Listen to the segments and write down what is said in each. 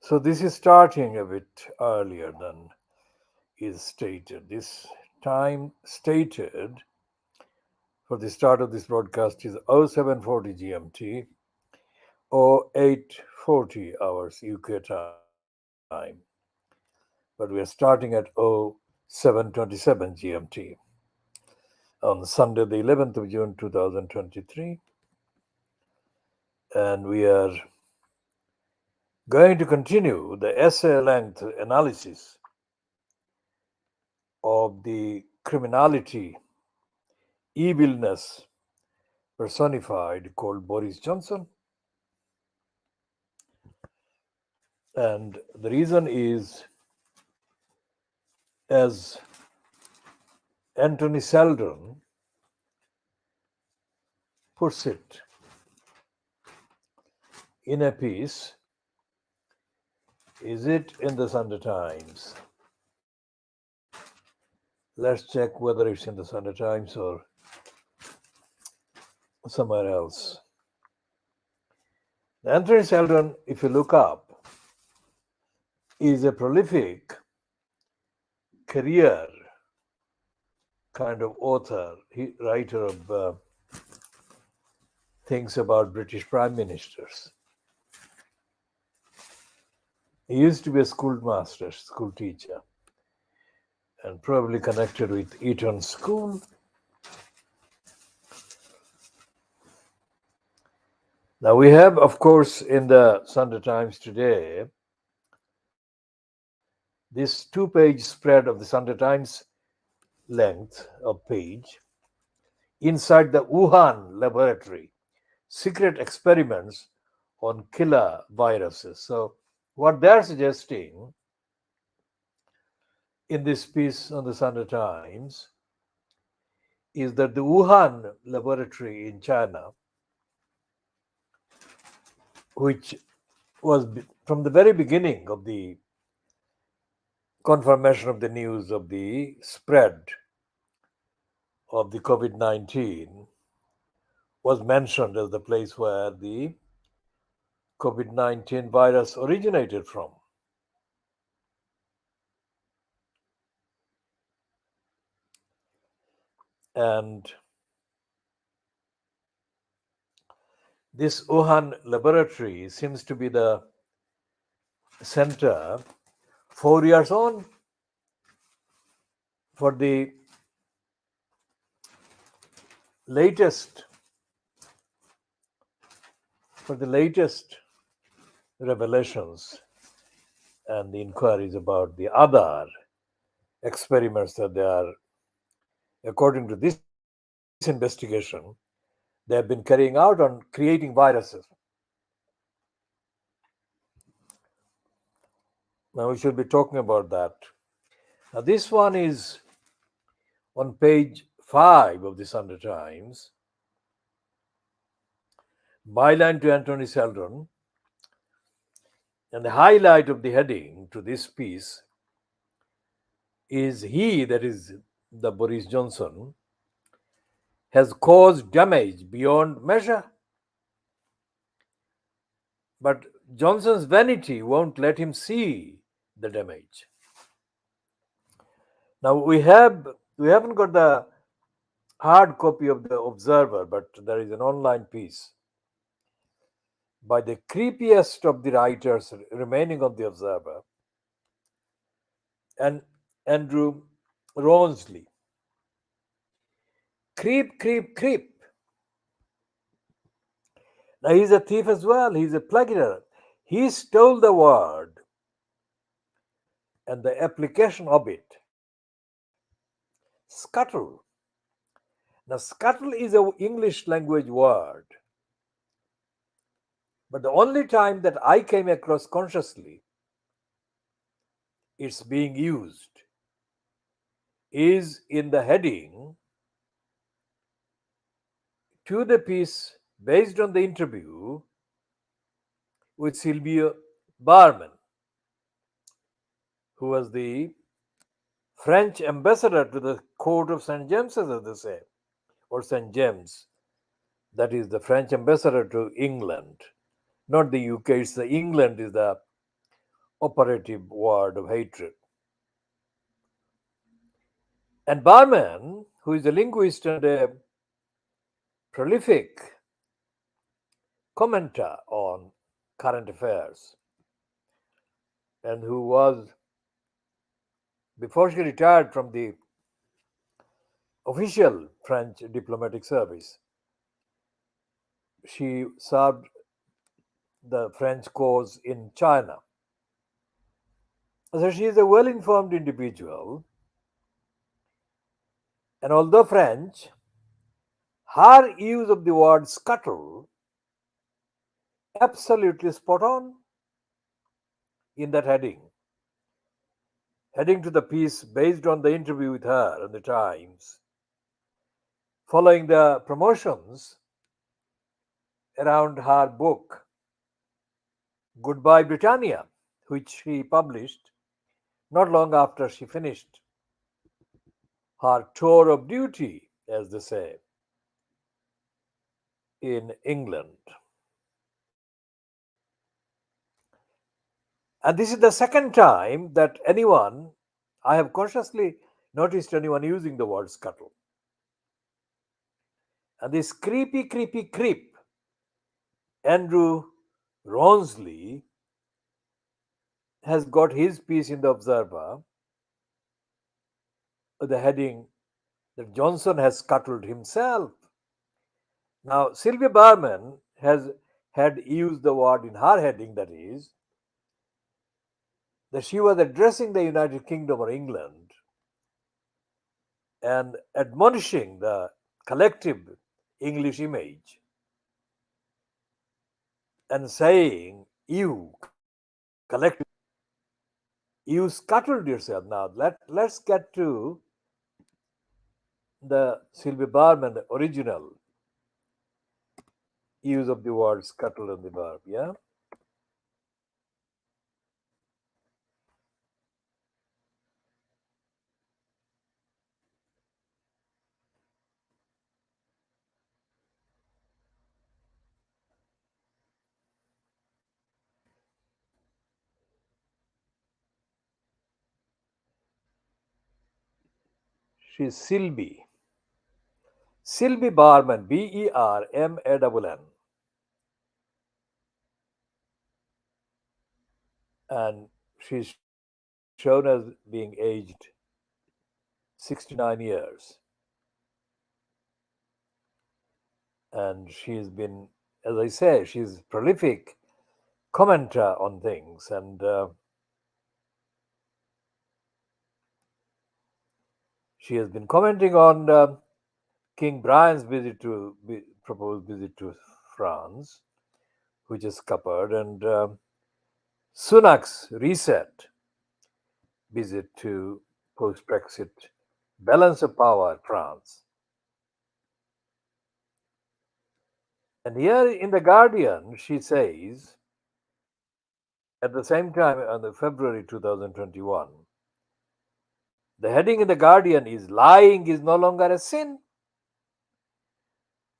So this is starting a bit earlier than is stated. This time stated for the start of this broadcast is 0740 GMT or 8:40 hours UK time. But we are starting at 0727 GMT on Sunday, the 11th of June 2023. And we are going to continue the essay length analysis of the criminality, evilness personified called Boris Johnson. And the reason is, as Anthony Seldon puts it in a piece, is it in the Sunday Times? Let's check whether it's in the Sunday Times or somewhere else. Anthony Seldon, if you look up, is a prolific career kind of author, writer of things about British prime ministers. He used to be a schoolmaster, school teacher, and probably connected with Eton School. Now we have, of course, in the Sunday Times today, this two-page spread of the Sunday Times length of page, inside the Wuhan laboratory, secret experiments on killer viruses. So what they're suggesting in this piece on the Sunday Times is that the Wuhan laboratory in China, which was from the very beginning of the confirmation of the news of the spread of the COVID-19, was mentioned as the place where the COVID-19 virus originated from. And this Wuhan laboratory seems to be the center 4 years on for the latest revelations and the inquiries about the other experiments that they are, according to this investigation, they have been carrying out on creating viruses. Now we should be talking about that. Now this one is on page 5 of the Sunday Times, byline to Anthony Seldon, and the highlight of the heading to this piece is he, that is the Boris Johnson, has caused damage beyond measure. But Johnson's vanity won't let him see the damage. Now we haven't got the hard copy of the Observer, but there is an online piece by the creepiest of the writers remaining of the Observer, and Andrew Ronsley. Creep, creep, creep. Now he's a thief as well. He's a plagiarist. He stole the word and the application of it. Scuttle. Now scuttle is an English language word. But the only time that I came across consciously it's being used is in the heading to the piece based on the interview with Sylvia Barman, who was the French ambassador to the court of St. James, as they say, or St. James. That is the French ambassador to England, not the UK. It's the England is the operative word of hatred. And Barman, who is a linguist and a prolific commenter on current affairs, and who was, before she retired from the official French diplomatic service, she served the French cause in China. So she is a well informed individual, and although French, her use of the word scuttle absolutely spot on in that heading to the piece based on the interview with her in the Times, following the promotions around her book, Goodbye Britannia, which she published not long after she finished her tour of duty, as they say, in England. And this is the second time that I have consciously noticed anyone using the word scuttle. And this creepy creep, Andrew Ronsley, has got his piece in the Observer with the heading that Johnson has scuttled himself. Now, Sylvia Barman has had used the word in her heading, that is, that she was addressing the United Kingdom or England and admonishing the collective English image and saying, you collective, you scuttled yourself. Now, let's get to the Sylvia Barman original use of the word scuttle and the verb. Yeah. She's Sylvie. Sylvie Barman, Berman. And she's shown as being aged 69 years. And she's been, as I say, she's prolific commenter on things. And she has been commenting on King Brian's proposed visit to France, which is scuppered, and Sunak's reset visit to post-Brexit balance of power France. And here in The Guardian, she says, at the same time, on the February 2021, the heading in The Guardian is Lying is no longer a sin.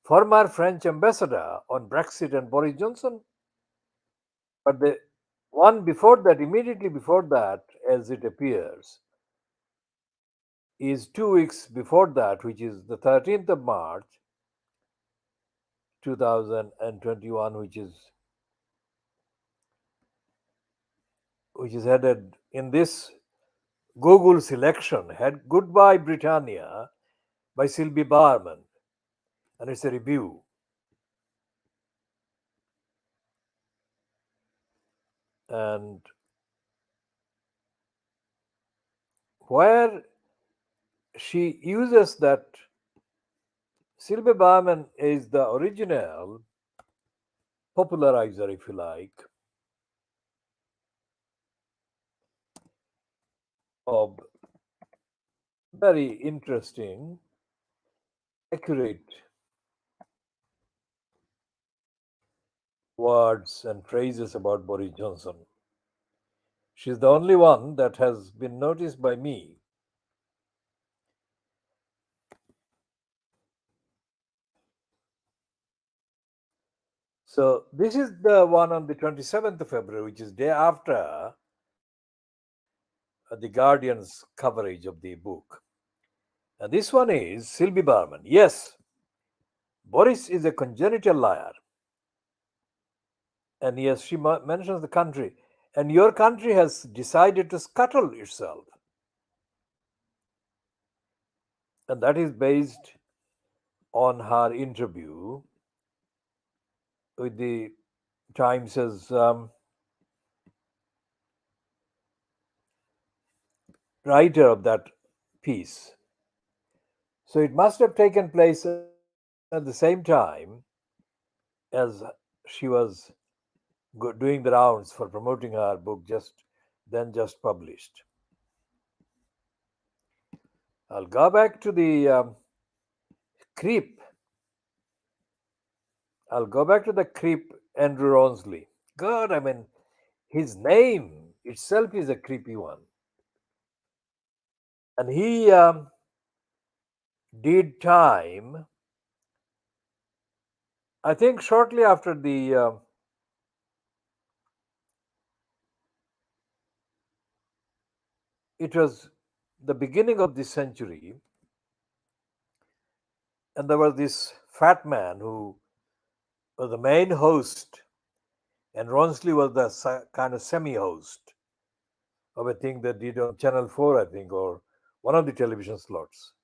Former French ambassador on Brexit and Boris Johnson. But the one before that, immediately before that, as it appears, is 2 weeks before that, which is the 13th of March 2021, which is headed in this Google selection, had Goodbye Britannia by Sylvie Barman, and it's a review. And where she uses that Sylvie Barman is the original popularizer, if you like, of very interesting, accurate words and phrases about Boris Johnson. She's the only one that has been noticed by me. So this is the one on the 27th of February, which is day after the Guardian's coverage of the book. And this one is Sylvie Barman. Yes, Boris is a congenital liar. And yes, she mentions the country. And your country has decided to scuttle itself. And that is based on her interview with the Times' writer of that piece. So it must have taken place at the same time as she was doing the rounds for promoting her book just published. I'll go back to the creep. I'll go back to the creep Andrew Ronsley. God, I mean, his name itself is a creepy one. And he did time, I think, shortly after it was the beginning of this century, and there was this fat man who was the main host, and Ronsley was the kind of semi-host of a thing that did on Channel 4, I think, or one of the television stations.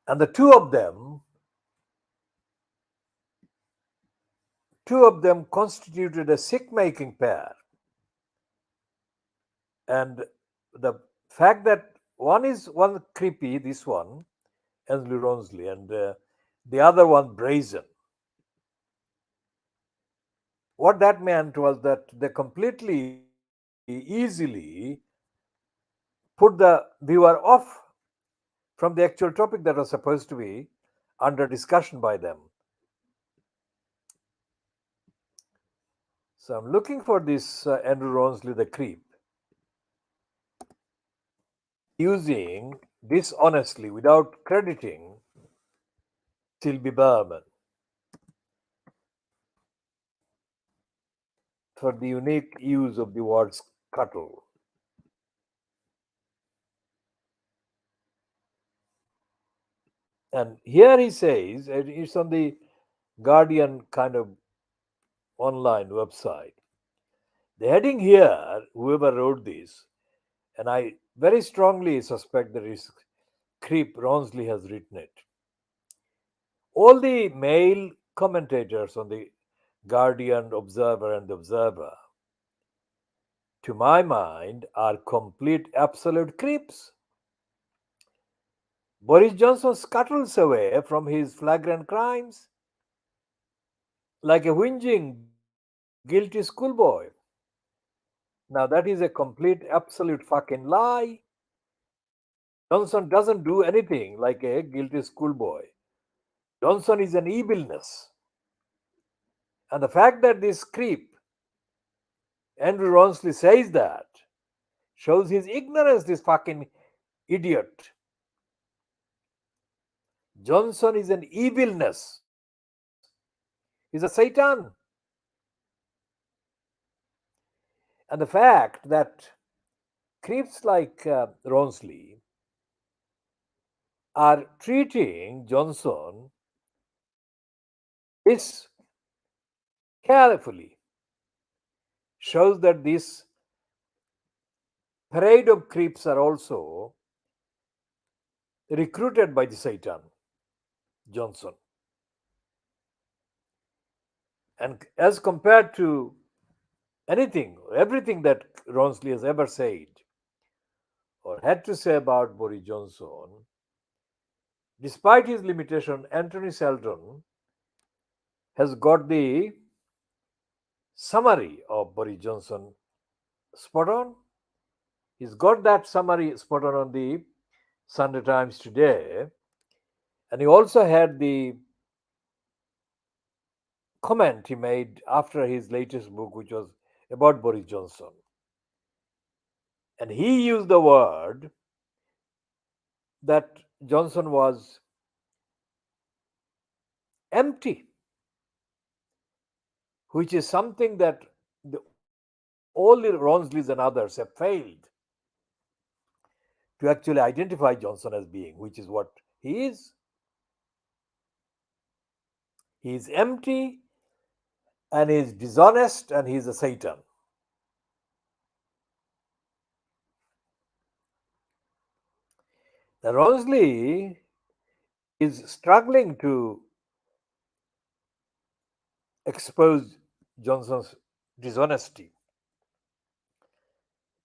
And the two of them constituted a sick-making pair. And the fact that one creepy, this one, Andrew Ronsley, and the other one brazen. What that meant was that they completely easily put the viewer off from the actual topic that was supposed to be under discussion by them. So I'm looking for this Andrew Ronsley, the creep, using dishonestly without crediting Sylvie Berman for the unique use of the word scuttle. And here he says, and it's on the Guardian kind of online website. The heading here, whoever wrote this, and I very strongly suspect that it's Creep Ronsley has written it. All the male commentators on the Guardian, Observer, and Observer, to my mind, are complete absolute creeps. Boris Johnson scuttles away from his flagrant crimes like a whinging, guilty schoolboy. Now, that is a complete, absolute fucking lie. Johnson doesn't do anything like a guilty schoolboy. Johnson is an evilness. And the fact that this creep, Andrew Ronsley, says that shows his ignorance, this fucking idiot. Johnson is an evilness. He's a Satan. And the fact that creeps like Ronsley are treating Johnson this carefully shows that this parade of creeps are also recruited by the Satan, Johnson. And as compared to everything that Ronsley has ever said or had to say about Boris Johnson, despite his limitation, Anthony Seldon has got the summary of Boris Johnson spot on. He's got that summary spot on the Sunday Times today. And he also had the comment he made after his latest book, which was about Boris Johnson. And he used the word that Johnson was empty, which is something that the all the Ronsleys and others have failed to actually identify Johnson as being, which is what he is. He is empty and he is dishonest and he is a Satan. The Ronsley is struggling to expose Johnson's dishonesty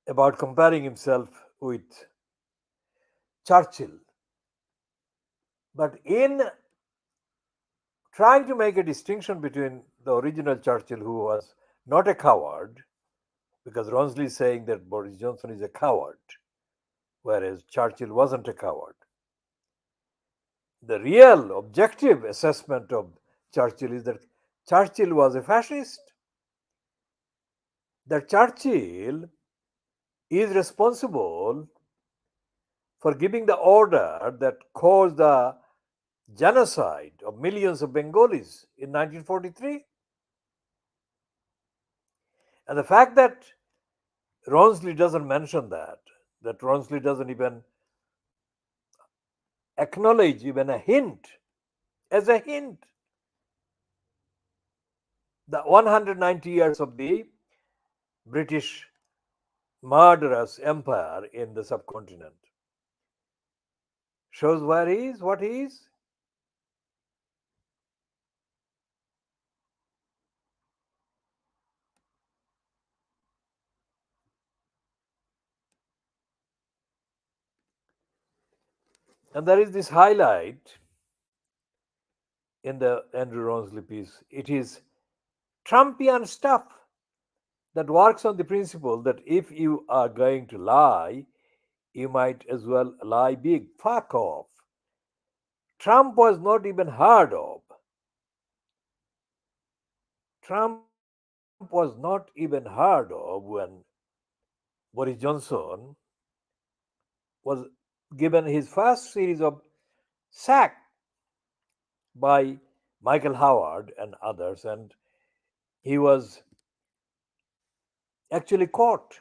about comparing himself with Churchill. But in trying to make a distinction between the original Churchill, who was not a coward, because Ronsley is saying that Boris Johnson is a coward, whereas Churchill wasn't a coward. The real objective assessment of Churchill is that Churchill was a fascist, that Churchill is responsible for giving the order that caused the genocide of millions of Bengalis in 1943. And the fact that Ronsley doesn't mention that Ronsley doesn't even acknowledge even a hint, as a hint, the 190 years of the British murderous empire in the subcontinent shows where he is, what he is. And there is this highlight in the Andrew Ronsley piece. It is Trumpian stuff that works on the principle that if you are going to lie, you might as well lie big. Fuck off. Trump was not even heard of. Trump was not even heard of when Boris Johnson was given his first series of sack by Michael Howard and others, and he was actually caught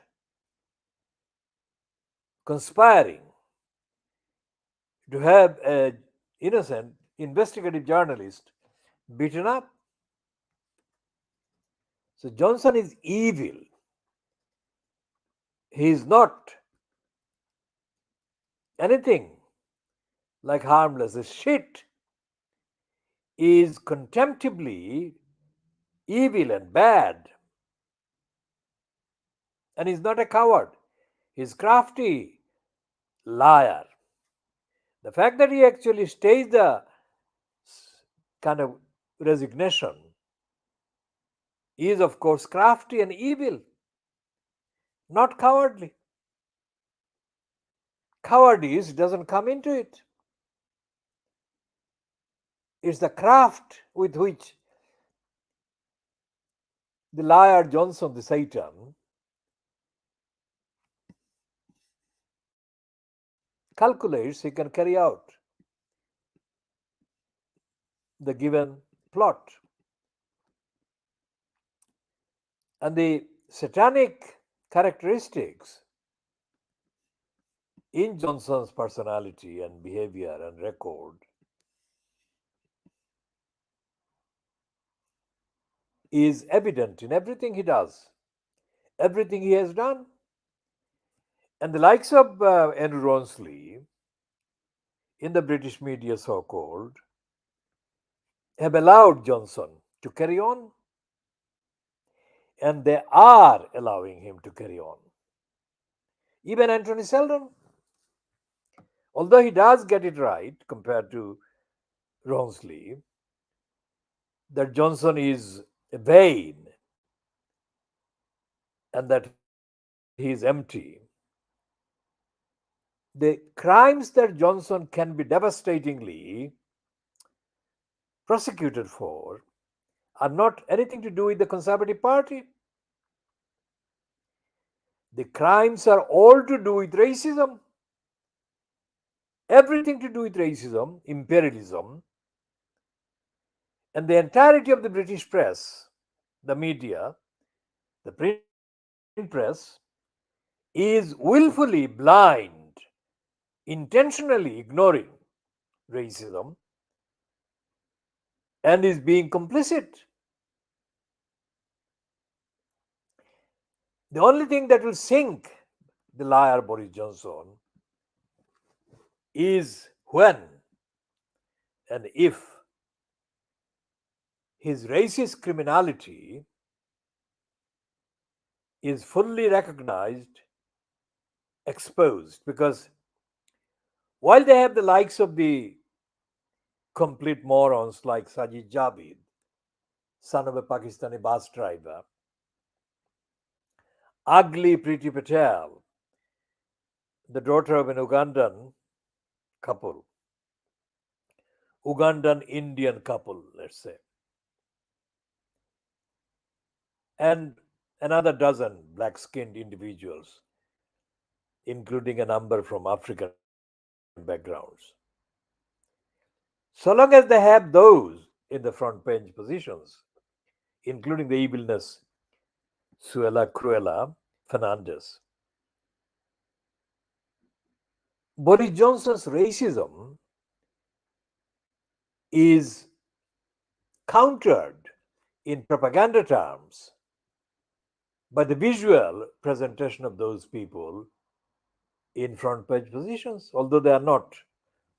conspiring to have an innocent investigative journalist beaten up. So Johnson is evil. He is not anything like harmless. The shit is contemptibly evil and bad. And he's not a coward. He's crafty liar. The fact that he actually staged the kind of resignation is, of course, crafty and evil, not cowardly. Cowardice doesn't come into it. It's the craft with which the liar Johnson, the Satan, calculates he can carry out the given plot. And the satanic characteristics in Johnson's personality and behavior and record is evident in everything he does, everything he has done. And the likes of Andrew Ronsley, in the British media so called, have allowed Johnson to carry on, and they are allowing him to carry on. Even Anthony Seldon, although he does get it right compared to Ronsley, that Johnson is vain and that he is empty. The crimes that Johnson can be devastatingly prosecuted for are not anything to do with the Conservative Party. The crimes are all to do with racism. Everything to do with racism, imperialism, and the entirety of the British press, the media, the print media, press is willfully blind, intentionally ignoring racism, and is being complicit. The only thing that will sink the liar Boris Johnson is when and if his racist criminality is fully recognized, exposed. Because while they have the likes of the complete morons like Sajid Javid, son of a Pakistani bus driver, ugly Priti Patel, the daughter of an Ugandan couple, Ugandan Indian couple, let's say, and another dozen black skinned individuals, including a number from African backgrounds. So long as they have those in the front bench positions, including the Evilness, Suella Cruella Fernandez, Boris Johnson's racism is countered in propaganda terms by the visual presentation of those people in front page positions, although they are not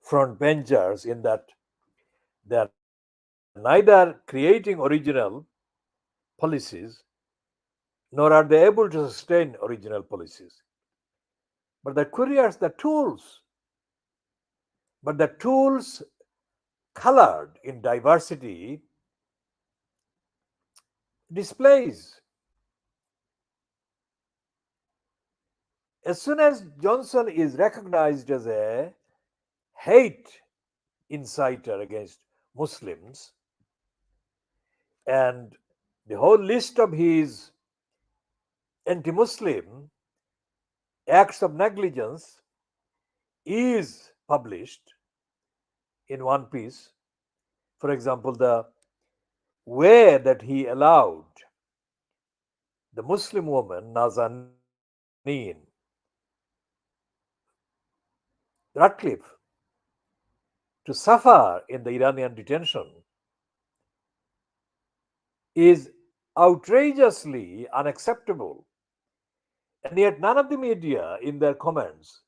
front benchers in that they are neither creating original policies nor are they able to sustain original policies. But the couriers, the tools, but the tools colored in diversity displays. As soon as Johnson is recognized as a hate inciter against Muslims, and the whole list of his anti Muslim acts of negligence is published in one piece. For example, the way that he allowed the Muslim woman Nazanin Ratcliffe to suffer in the Iranian detention is outrageously unacceptable. And yet, none of the media, in their comments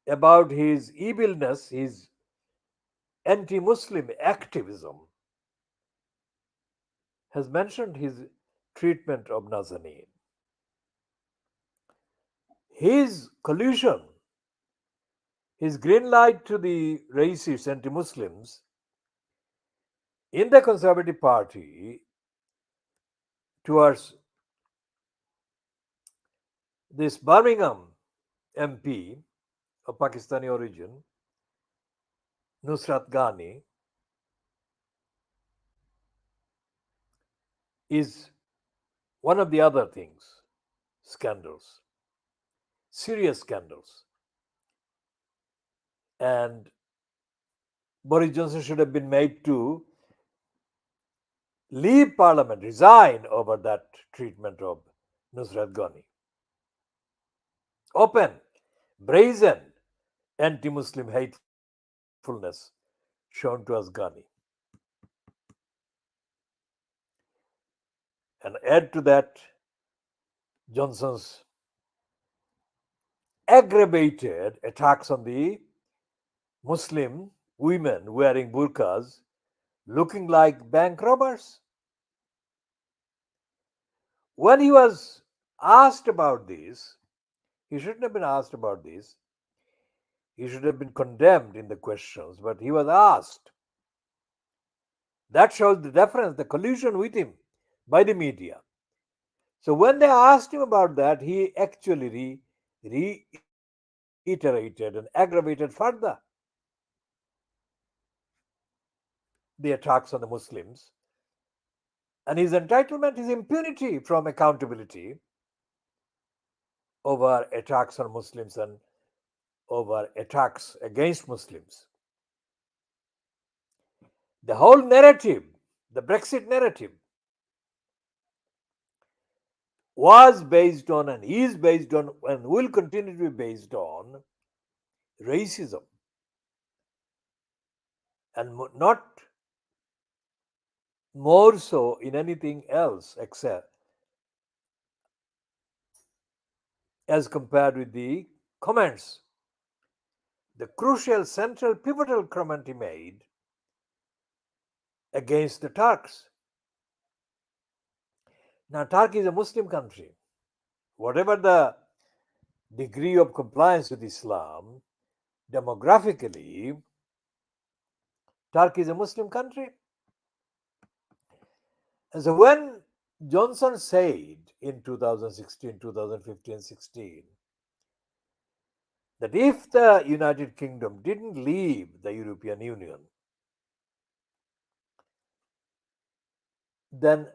about his evilness, his anti Muslim activism, has mentioned his treatment of Nazanin. His collusion, his green light to the racist anti Muslims in the Conservative Party towards this Birmingham MP of Pakistani origin, Nusrat Ghani, is one of the other things, scandals, serious scandals. And Boris Johnson should have been made to leave Parliament, resign over that treatment of Nusrat Ghani. Open, brazen anti Muslim hatefulness shown to us Ghani. And add to that Johnson's aggravated attacks on the Muslim women wearing burqas looking like bank robbers. When he was asked about this, he shouldn't have been asked about this. He should have been condemned in the questions, but he was asked. That shows the deference, the collusion with him by the media. So when they asked him about that, he actually reiterated and aggravated further the attacks on the Muslims and his entitlement, his impunity from accountability over attacks on Muslims and over attacks against Muslims. The whole narrative, the Brexit narrative, was based on and is based on and will continue to be based on racism and not more so in anything else except as compared with the comments, the crucial central pivotal comment he made against the Turks. Now, Turkey is a Muslim country. Whatever the degree of compliance with Islam, demographically, Turkey is a Muslim country. And so when Johnson said in 2016, 2015, 16 that if the United Kingdom didn't leave the European Union, then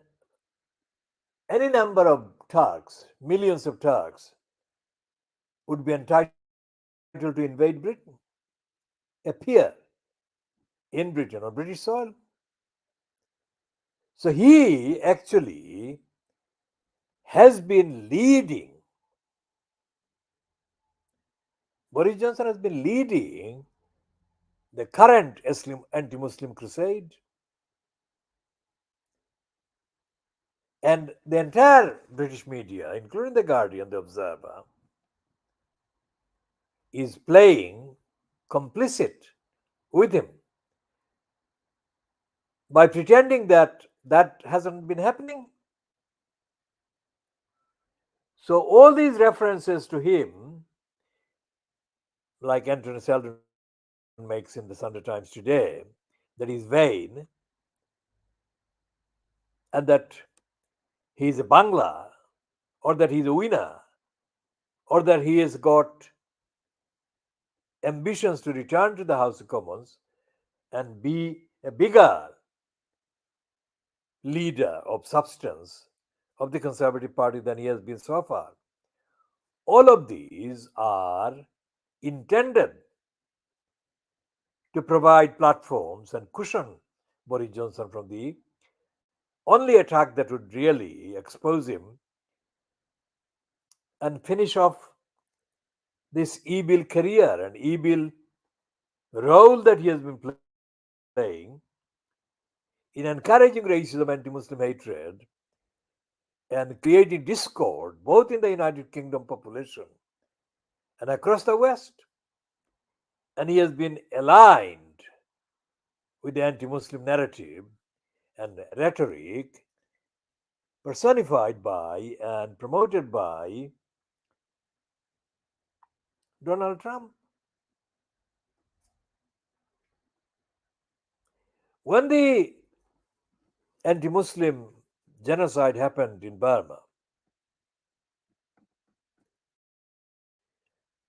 any number of Turks, millions of Turks, would be entitled to invade Britain, appear in Britain on British soil. So he actually has been leading, Boris Johnson has been leading the current anti Muslim crusade. And the entire British media, including The Guardian, The Observer, is playing complicit with him by pretending that that hasn't been happening. So all these references to him, like Anthony Seldon makes in the Sunday Times today, that he's vain and that he's a bangla or that he's a winner or that he has got ambitions to return to the House of Commons and be a bigger leader of substance of the Conservative Party than he has been so far. All of these are intended to provide platforms and cushion Boris Johnson from the only attack that would really expose him and finish off this evil career and evil role that he has been playing in encouraging racism, anti-Muslim hatred, and creating discord both in the United Kingdom population and across the West. And he has been aligned with the anti-Muslim narrative and rhetoric personified by and promoted by Donald Trump. When the anti-Muslim genocide happened in Burma,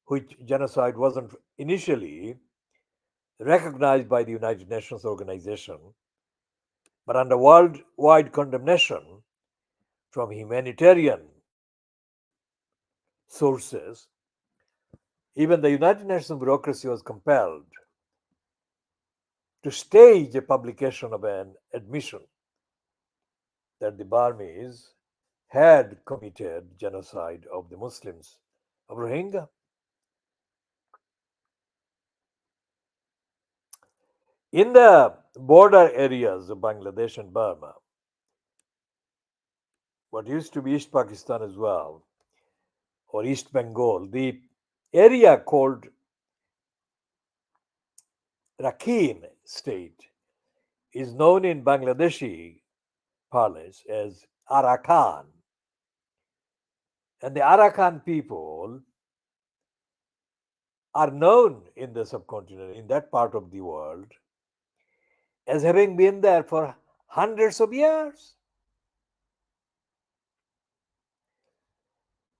which genocide wasn't initially recognized by the United Nations organization, but under worldwide condemnation from humanitarian sources, even the United Nations bureaucracy was compelled to stage a publication of an admission that the Burmese had committed genocide of the Muslims of Rohingya. In the border areas of Bangladesh and Burma, what used to be East Pakistan as well, or East Bengal, the area called Rakhine state is known in Bangladeshi parlance as Arakan. And the Arakan people are known in the subcontinent, in that part of the world, as having been there for hundreds of years.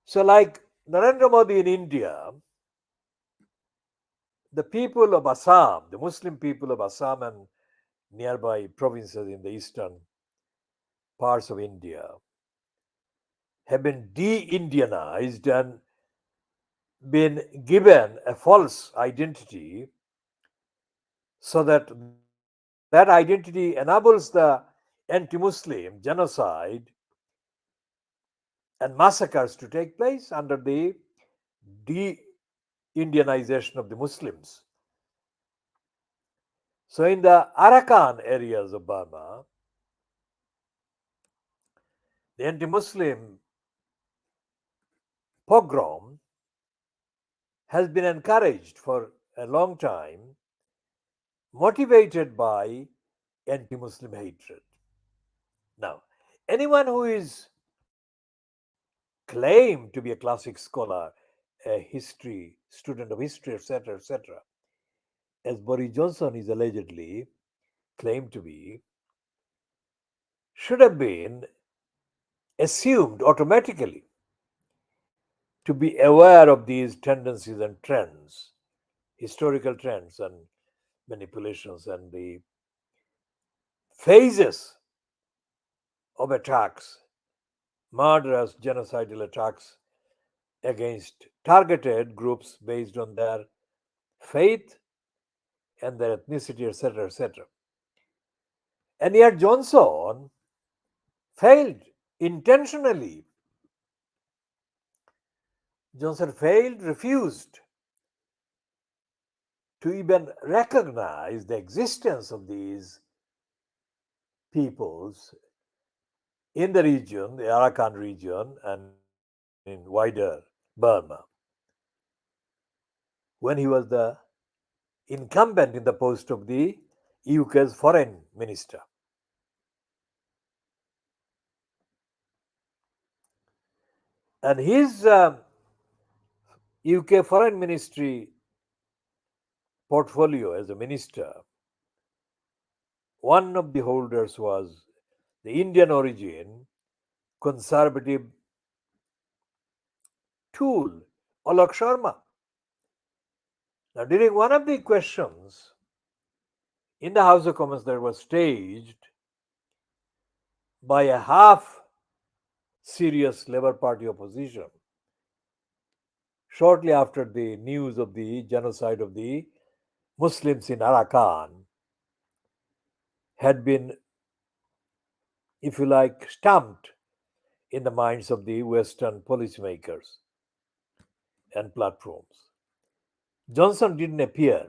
So, like Narendra Modi in India, the people of Assam, the Muslim people of Assam and nearby provinces in the eastern parts of India, have been de-Indianized and been given a false identity so that that identity enables the anti-Muslim genocide and massacres to take place under the de-Indianization of the Muslims. So, in the Arakan areas of Burma, the anti Muslim pogrom has been encouraged for a long time, motivated by anti Muslim hatred. Now, anyone who is claimed to be a classic scholar, a history student of history, etc., as Boris Johnson is allegedly claimed to be, should have been assumed automatically to be aware of these tendencies and trends, historical trends and manipulations, and the phases of attacks, murderous genocidal attacks against targeted groups based on their faith and their ethnicity, etc. And yet Johnson failed intentionally. Johnson failed, refused to even recognize the existence of these peoples in the region, the Arakan region, and in wider Burma, when he was the incumbent in the post of the UK's foreign minister. And his UK foreign ministry portfolio as a minister, one of the holders was the Indian origin conservative tool, Alok Sharma. Now, during one of the questions in the House of Commons that was staged by a half serious Labour Party opposition, shortly after the news of the genocide of the Muslims in Arakan had been, if you like, stamped in the minds of the Western policymakers and platforms. Johnson didn't appear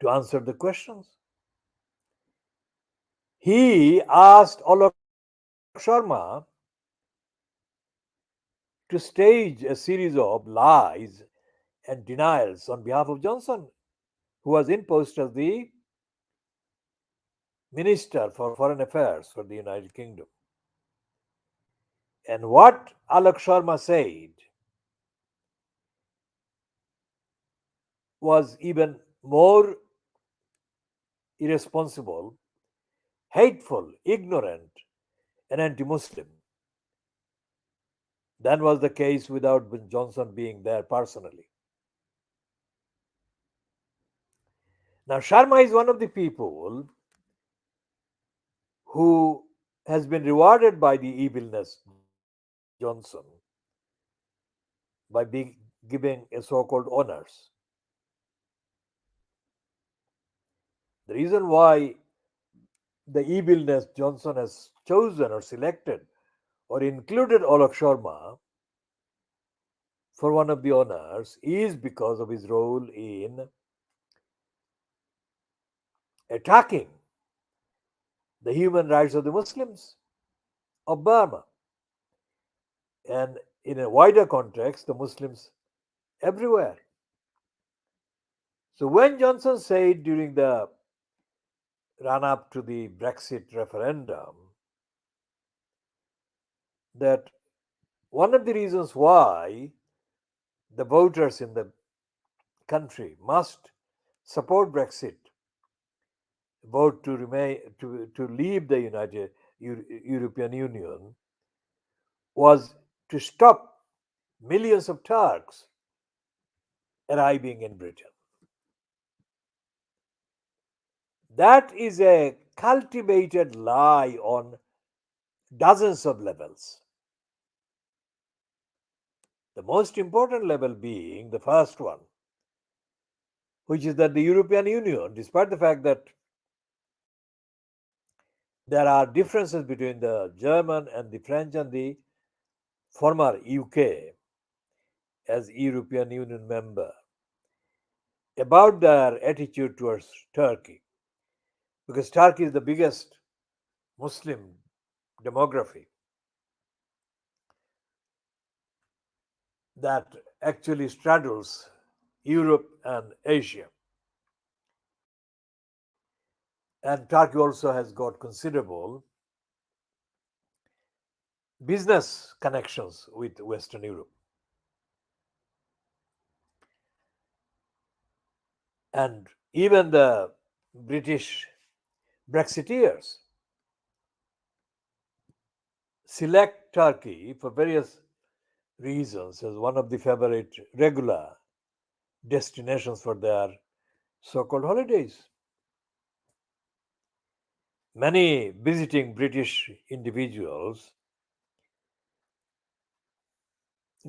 to answer the questions. He asked Alok Sharma to stage a series of lies and denials on behalf of Johnson, who was in post as the Minister for Foreign Affairs for the United Kingdom. And what Alok Sharma said was even more irresponsible, hateful, ignorant, and anti Muslim than was the case without Johnson being there personally. Now, Sharma is one of the people who has been rewarded by the evilness Johnson by giving a so-called honors. The reason why the evilness Johnson has chosen or selected or included Alok Sharma for one of the honors is because of his role in attacking the human rights of the Muslims of Burma, and in a wider context, the Muslims everywhere. So when Johnson said during the run up to the Brexit referendum that one of the reasons why the voters in the country must support Brexit, vote to remain to leave the European Union, was to stop millions of Turks arriving in Britain. That is a cultivated lie on dozens of levels. The most important level being the first one, which is that the European Union, despite the fact that there are differences between the German and the French and the former UK as European Union member about their attitude towards Turkey, because Turkey is the biggest Muslim demography that actually straddles Europe and Asia. And Turkey also has got considerable business connections with Western Europe. And even the British Brexiteers select Turkey for various reasons as one of the favorite regular destinations for their so called holidays. Many visiting British individuals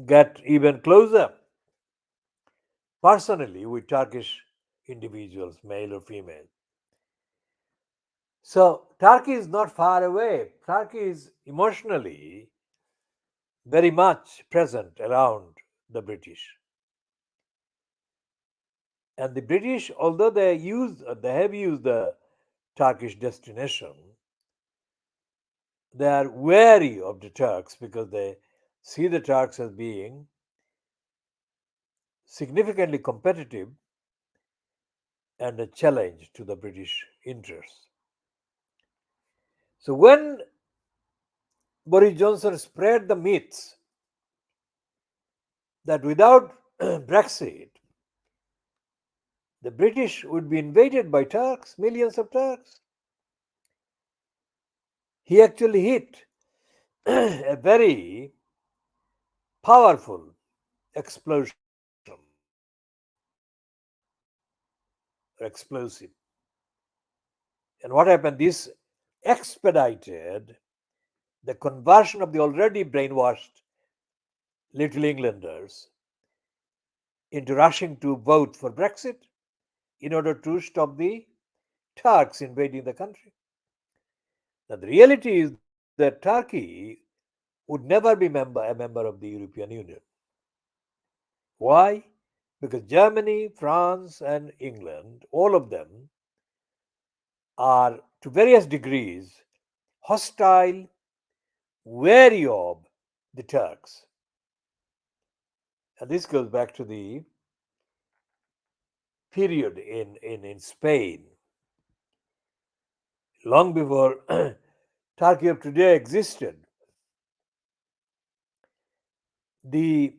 get even closer personally with Turkish individuals, male or female. So, Turkey is not far away. Turkey is emotionally very much present around the British. And the British, although they have used the Turkish destination, they are wary of the Turks because they see the Turks as being significantly competitive and a challenge to the British interests. So when Boris Johnson spread the myths that without Brexit, the British would be invaded by Turks, millions of Turks, he actually hit a very powerful explosion or explosive. And what happened? This expedited the conversion of the already brainwashed Little Englanders into rushing to vote for Brexit in order to stop the Turks invading the country. Now, the reality is that Turkey would never be a member of the European Union. Why? Because Germany, France, and England, all of them are to various degrees hostile, wary of the Turks. And this goes back to the period in Spain, long before Turkey of today existed. The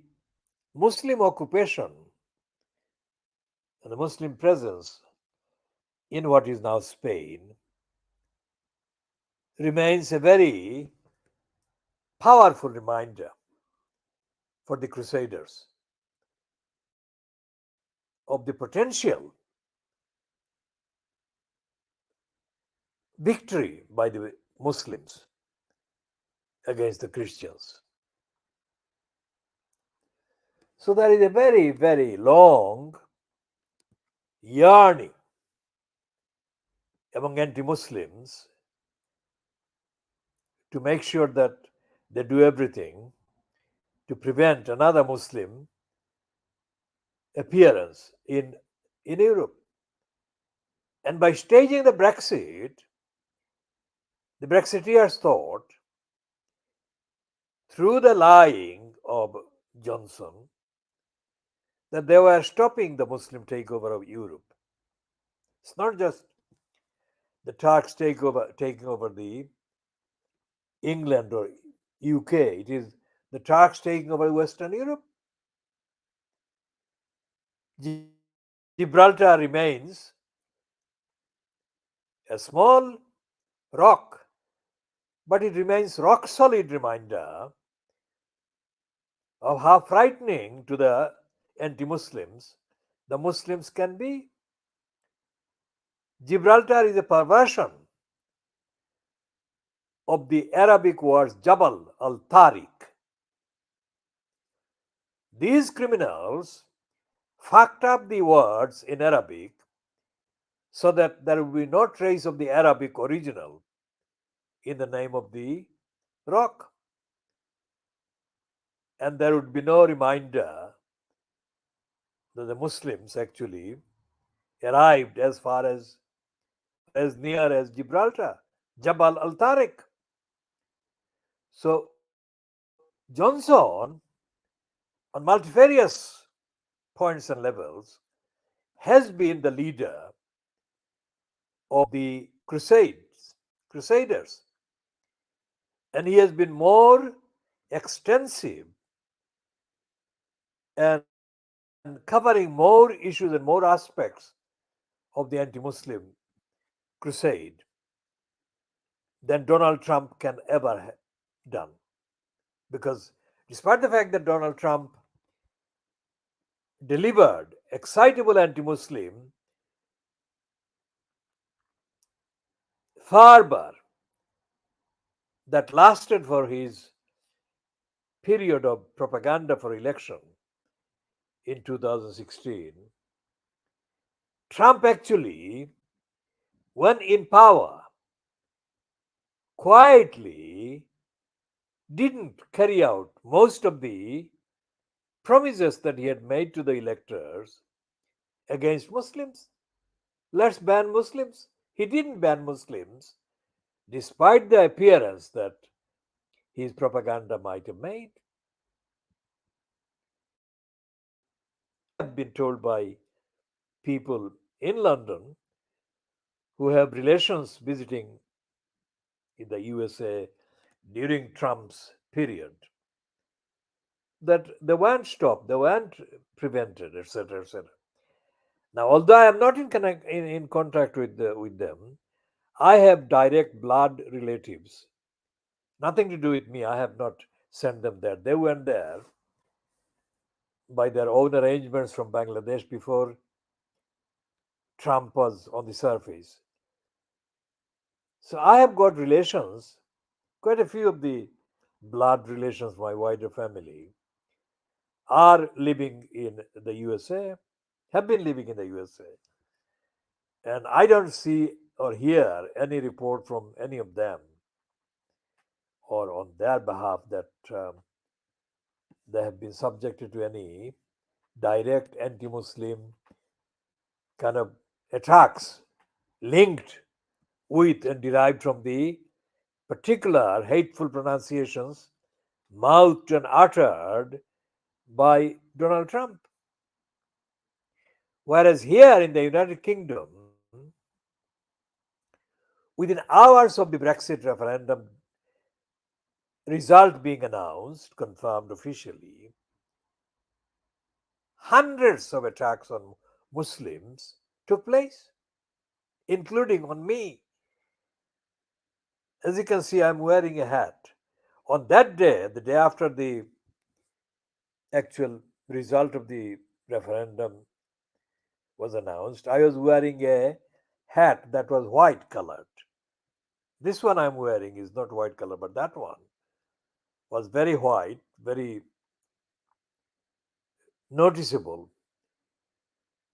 Muslim occupation and the Muslim presence in what is now Spain remains a very powerful reminder for the Crusaders of the potential victory by the Muslims against the Christians. So there is a very, very long yearning among anti Muslims to make sure that they do everything to prevent another Muslim appearance in Europe. And by staging the Brexit, the Brexiteers thought, through the lying of Johnson, that they were stopping the Muslim takeover of Europe. It's not just the Turks taking over the England or UK. It is the Turks taking over Western Europe. Gibraltar remains a small rock, but it remains rock solid reminder of how frightening to the anti-Muslims the Muslims can be. Gibraltar is a perversion of the Arabic words Jabal al-Tariq. These criminals fucked up the words in Arabic so that there will be no trace of the Arabic original in the name of the rock. and there would be no reminder that the Muslims actually arrived as far as or as near as Gibraltar, Jabal al Tariq. So Johnson, on multifarious points and levels, has been the leader of the Crusaders, and he has been more extensive and covering more issues and more aspects of the anti-Muslim crusade than Donald Trump can ever have done. Because despite the fact that Donald Trump delivered excitable anti-Muslim fervor that lasted for his period of propaganda for election in 2016, Trump actually, when in power, quietly didn't carry out most of the promises that he had made to the electors against Muslims. Let's ban Muslims. He didn't ban Muslims, despite the appearance that his propaganda might have made. I have been told by people in London who have relations visiting in the USA during Trump's period that they weren't stopped, they weren't prevented, etc., etc. Now, although I am not in contact with them, I have direct blood relatives. Nothing to do with me. I have not sent them there. They went there by their own arrangements from Bangladesh before Trump was on the surface. So I have got relations, quite a few of the blood relations, my wider family, are living in the USA, have been living in the USA. And I don't see or hear any report from any of them or on their behalf that they have been subjected to any direct anti Muslim kind of attacks linked with and derived from the particular hateful pronunciations mouthed and uttered by Donald Trump. Whereas here in the United Kingdom, within hours of the Brexit referendum result being announced, confirmed officially, hundreds of attacks on Muslims took place, including on me. As you can see, I'm wearing a hat. On that day, the day after the actual result of the referendum was announced, I was wearing a hat that was white colored. This one I'm wearing is not white color, but that one was very white, very noticeable.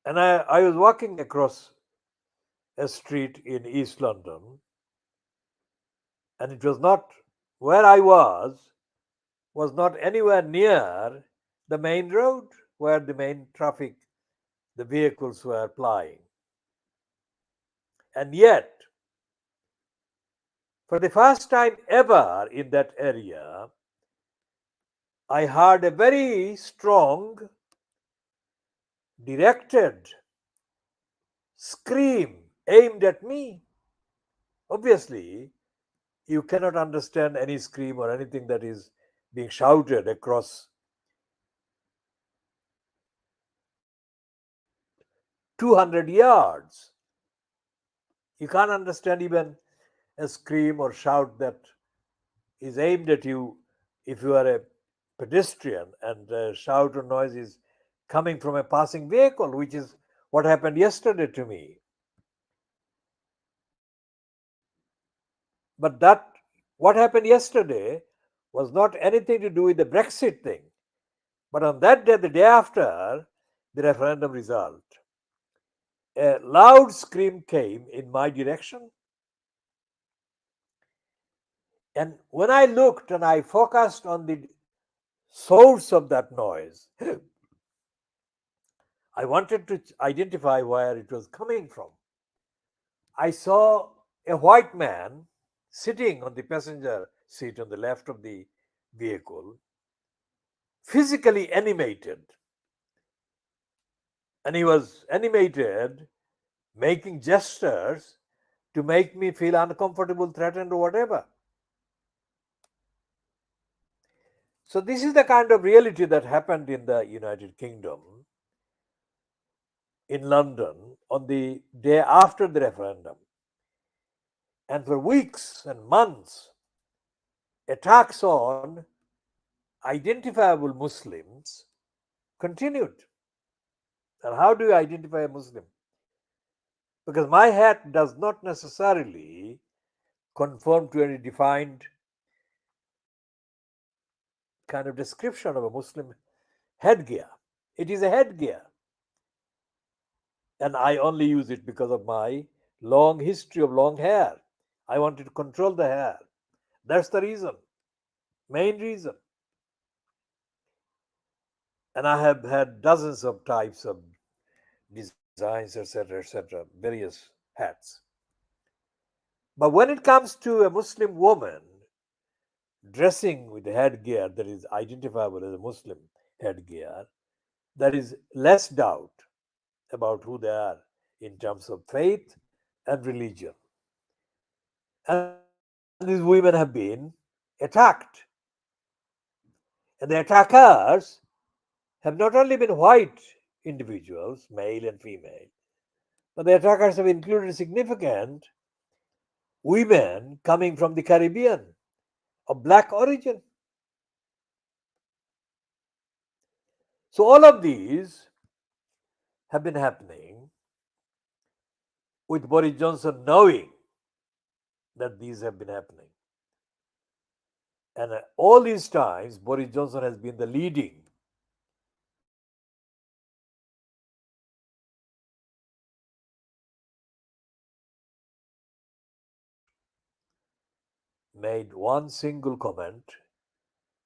And I was walking across a street in East London, and it was not where I was not anywhere near the main road where the main traffic, the vehicles were plying. And yet, for the first time ever in that area, I heard a very strong, directed scream aimed at me. Obviously, you cannot understand any scream or anything that is being shouted across 200 yards. You can't understand even a scream or shout that is aimed at you if you are a pedestrian and a shout or noise is coming from a passing vehicle, which is what happened yesterday to me. But that, what happened yesterday, was not anything to do with the Brexit thing. But on that day, the day after the referendum result, a loud scream came in my direction. And when I looked and I focused on the source of that noise. I wanted to identify where it was coming from. I saw a white man sitting on the passenger seat on the left of the vehicle, physically animated. And he was animated, making gestures to make me feel uncomfortable, threatened, or whatever. So, this is the kind of reality that happened in the United Kingdom, in London, on the day after the referendum. And for weeks and months, attacks on identifiable Muslims continued. And how do you identify a Muslim? Because my hat does not necessarily conform to any defined kind of description of a Muslim headgear. It is a headgear. And I only use it because of my long history of long hair. I wanted to control the hair. That's the reason, main reason. And I have had dozens of types of designs, etc., various hats. But when it comes to a Muslim woman dressing with headgear that is identifiable as a Muslim headgear, there is less doubt about who they are in terms of faith and religion. And these women have been attacked. And the attackers have not only been white individuals, male and female, but the attackers have included significant women coming from the Caribbean of black origin. So all of these have been happening with Boris Johnson knowing that these have been happening. And all these times, Boris Johnson has been the leading made one single comment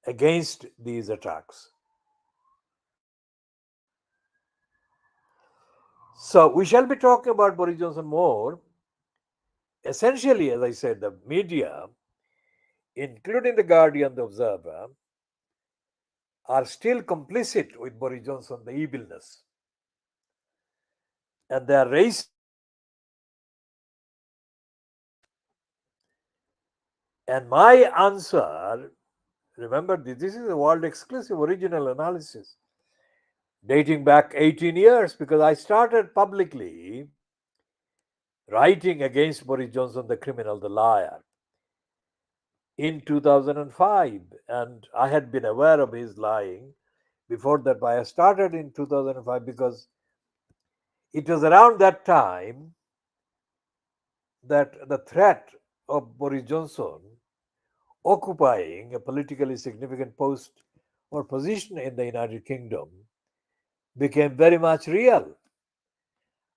against these attacks. So we shall be talking about Boris Johnson more. Essentially, as I said, the media, including the Guardian, the Observer, are still complicit with Boris Johnson, the evilness. And they are racing And my answer, remember, this is a world exclusive original analysis dating back 18 years because I started publicly writing against Boris Johnson, the criminal, the liar, in 2005. And I had been aware of his lying before that, but I started in 2005 because it was around that time that the threat of Boris Johnson occupying a politically significant post or position in the United Kingdom became very much real.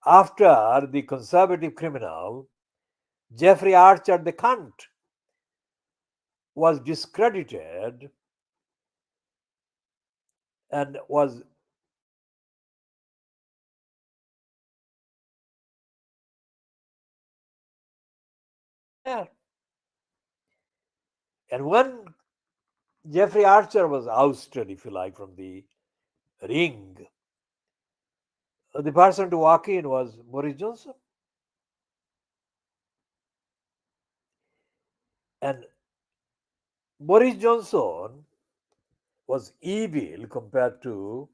After the conservative criminal Jeffrey Archer, the cunt, was discredited and was there. And when Jeffrey Archer was ousted, if you like, from the ring, the person to walk in was Boris Johnson. And Boris Johnson was evil compared to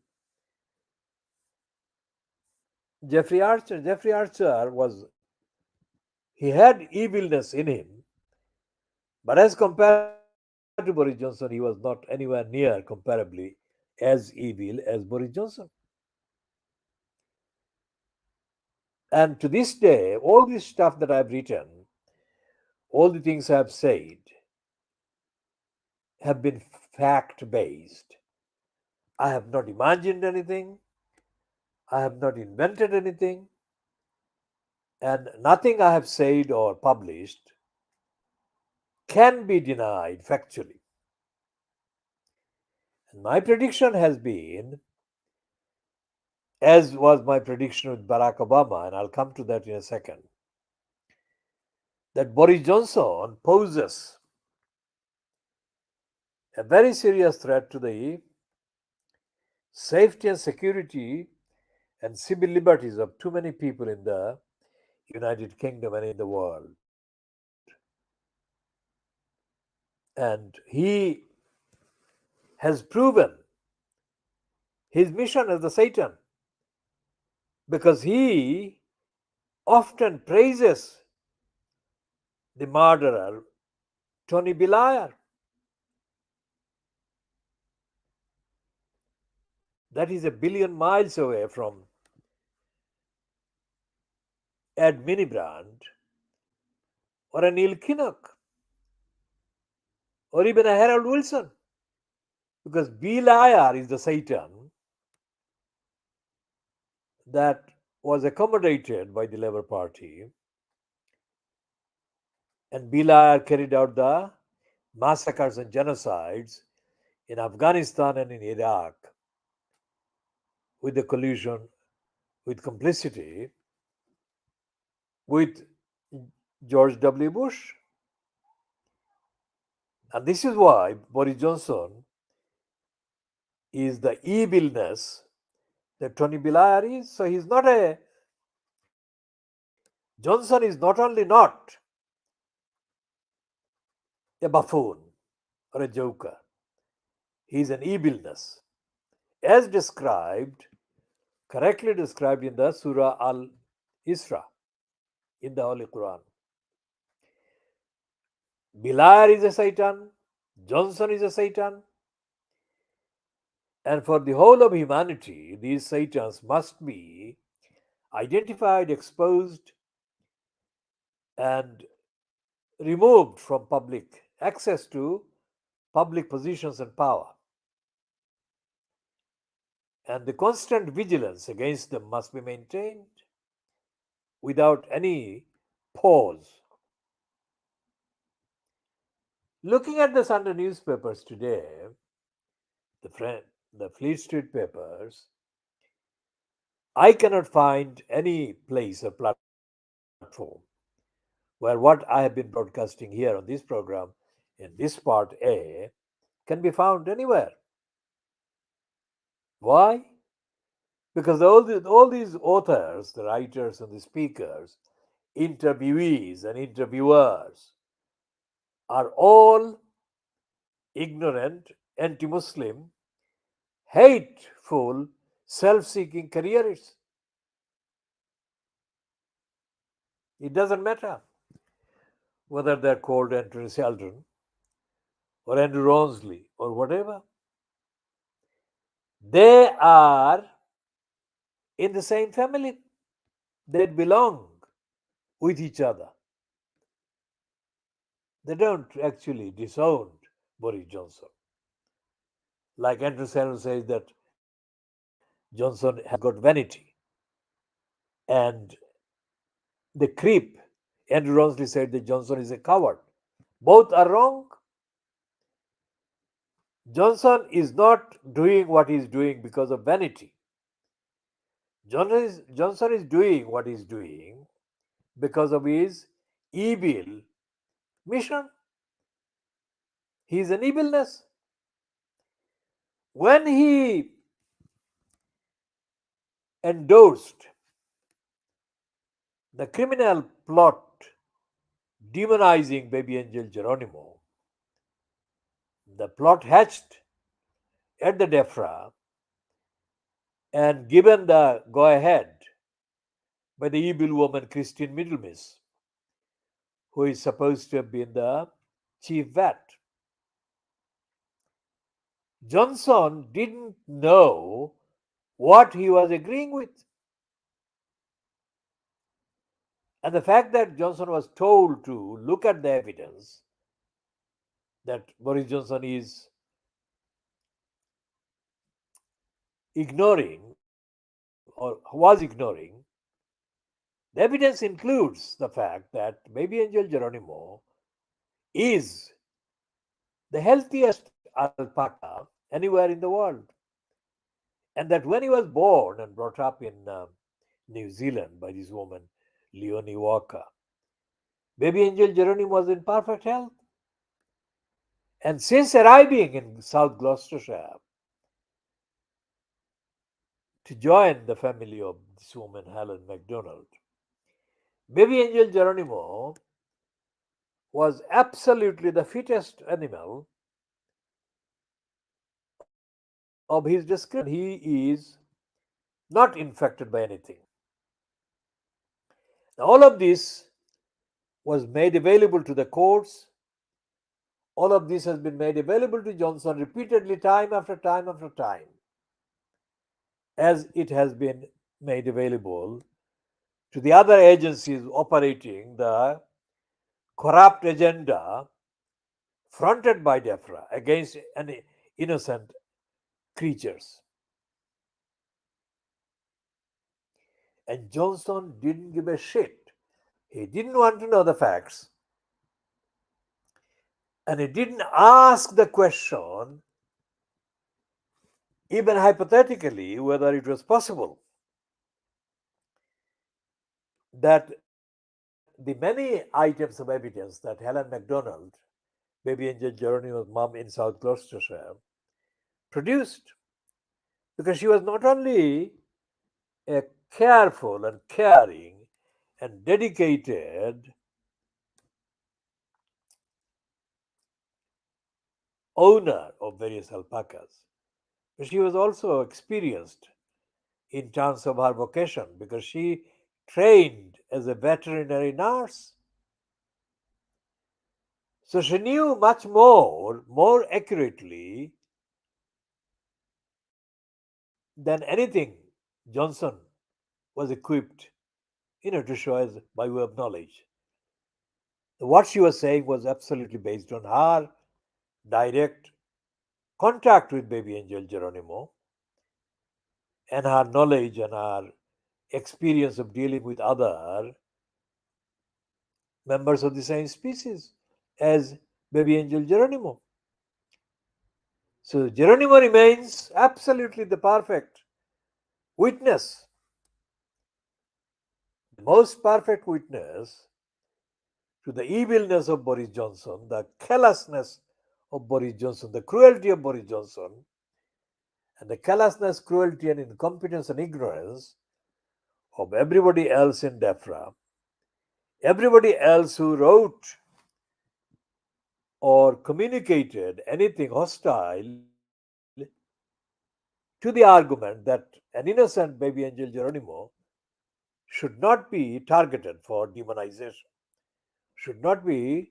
Jeffrey Archer. Jeffrey Archer he had evilness in him, but as compared to Boris Johnson, he was not anywhere near comparably as evil as Boris Johnson. And to this day, all this stuff that I've written, all the things I've said, have been fact based. I have not imagined anything, I have not invented anything, and nothing I have said or published can be denied factually. And my prediction has been, as was my prediction with Barack Obama, and I'll come to that in a second, that Boris Johnson poses a very serious threat to the safety and security and civil liberties of too many people in the United Kingdom and in the world. And he has proven his mission as the Satan because he often praises the murderer Tony Blair. That is a billion miles away from Ed Miliband or a Neil Kinnock or even a Harold Wilson. Because Blair is the Satan that was accommodated by the Labour Party, and Blair carried out the massacres and genocides in Afghanistan and in Iraq with the collusion, with complicity with George W. Bush. And this is why Boris Johnson is the evilness that Tony Blair is. So he's not a Johnson is not only not a buffoon or a joker, he is an evilness, as described, correctly described in the Surah Al Isra in the Holy Quran. Blair is a Satan, Johnson is a Satan, and for the whole of humanity, these Satans must be identified, exposed, and removed from public access to public positions and power. And the constant vigilance against them must be maintained without any pause. Looking at the Sunday newspapers today, the Fleet Street papers, I cannot find any place or platform where what I have been broadcasting here on this program in this part A can be found anywhere. Why? Because all these authors, the writers and the speakers, interviewees and interviewers are all ignorant, anti Muslim, hateful, self seeking careerists. It doesn't matter whether they're called Andrew Sheldon or Andrew Ronsley or whatever. They are in the same family. They belong with each other. They don't actually disown Boris Johnson. Like Andrew Sheldon says that Johnson has got vanity. And the creep, Andrew Ronsley said that Johnson is a coward. Both are wrong. Johnson is not doing what he's doing because of vanity. Johnson is doing what he's doing because of his evil mission. He is an evilness. When he endorsed the criminal plot demonizing baby angel Geronimo, the plot hatched at the DEFRA and given the go ahead by the evil woman Christine Middlemiss, who is supposed to have been the chief vet. Johnson didn't know what he was agreeing with. And the fact that Johnson was told to look at the evidence that Boris Johnson is ignoring or was ignoring, the evidence includes the fact that baby angel Geronimo is the healthiest alpaca anywhere in the world. And that when he was born and brought up in New Zealand by this woman, Leonie Walker, baby angel Geronimo was in perfect health. And since arriving in South Gloucestershire to join the family of this woman, Helen MacDonald, baby angel Geronimo was absolutely the fittest animal of his description. He is not infected by anything. Now, all of this was made available to the courts. All of this has been made available to Johnson repeatedly, time after time after time, as it has been made available to the other agencies operating the corrupt agenda fronted by DEFRA against innocent creatures. And Johnson didn't give a shit. He didn't want to know the facts. And he didn't ask the question, even hypothetically, whether it was possible that the many items of evidence that Helen MacDonald, baby angel Geronimo's mom in South Gloucestershire, produced, because she was not only a careful and caring and dedicated owner of various alpacas, but she was also experienced in terms of her vocation because she trained as a veterinary nurse. So she knew much more accurately than anything Johnson was equipped, to show us by way of knowledge. What she was saying was absolutely based on her direct contact with baby angel Geronimo and her knowledge and her experience of dealing with other members of the same species as baby angel Geronimo. So Geronimo remains absolutely the perfect witness, the most perfect witness to the evilness of Boris Johnson, the callousness of Boris Johnson, the cruelty of Boris Johnson, and the callousness, cruelty, and incompetence and ignorance of everybody else in DEFRA, everybody else who wrote or communicated anything hostile to the argument that an innocent baby angel Geronimo should not be targeted for demonization, should not be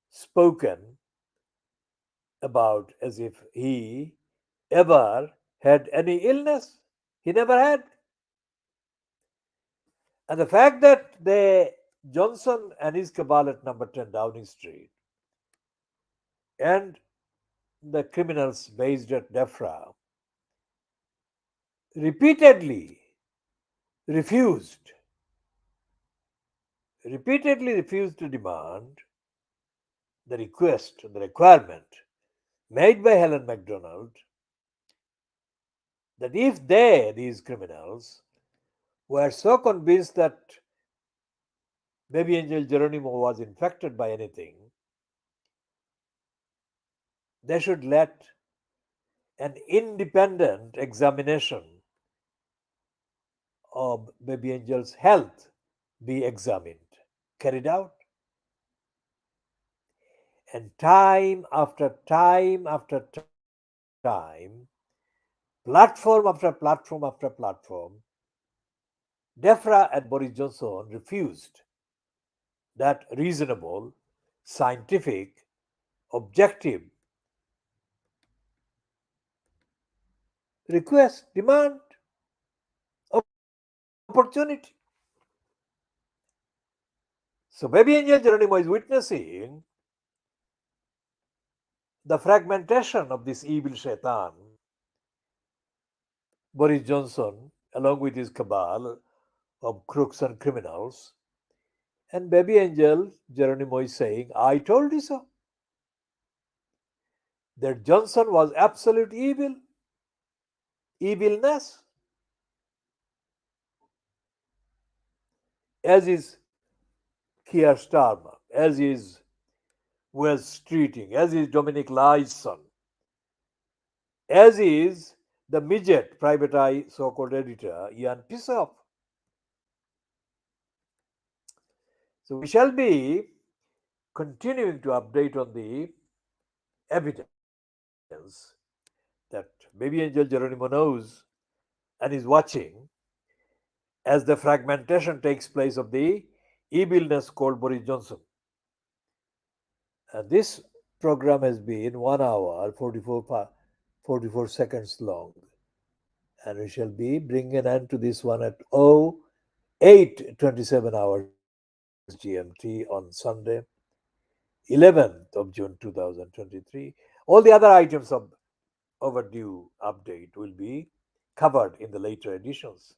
spoken about as if he ever had any illness. He never had. And the fact that Johnson and his cabal at number 10 Downing Street and the criminals based at DEFRA repeatedly refused, to demand the request, the requirement made by Helen MacDonald that if these criminals, were so convinced that baby angel Geronimo was infected by anything, they should let an independent examination of baby angel's health be examined, carried out. And time after time after time, platform after platform after platform, DEFRA and Boris Johnson refused that reasonable, scientific, objective request, demand, opportunity. So baby angel Geronimo is witnessing the fragmentation of this evil shaitan, Boris Johnson, along with his cabal of crooks and criminals. And baby angel Geronimo is saying, I told you so. that Johnson was absolute evil, evilness, as is Keir Starmer, as is Wes Streeting, as is Dominic Lyson, as is the midget private eye so-called editor Ian Pissoff. So we shall be continuing to update on the evidence that baby angel Geronimo knows and is watching as the fragmentation takes place of the evilness called Boris Johnson. And this program has been 1 hour 44 seconds long. And we shall be bringing an end to this one at 08:27 hours GMT on Sunday, 11th of June 2023. All the other items of overdue update will be covered in the later editions.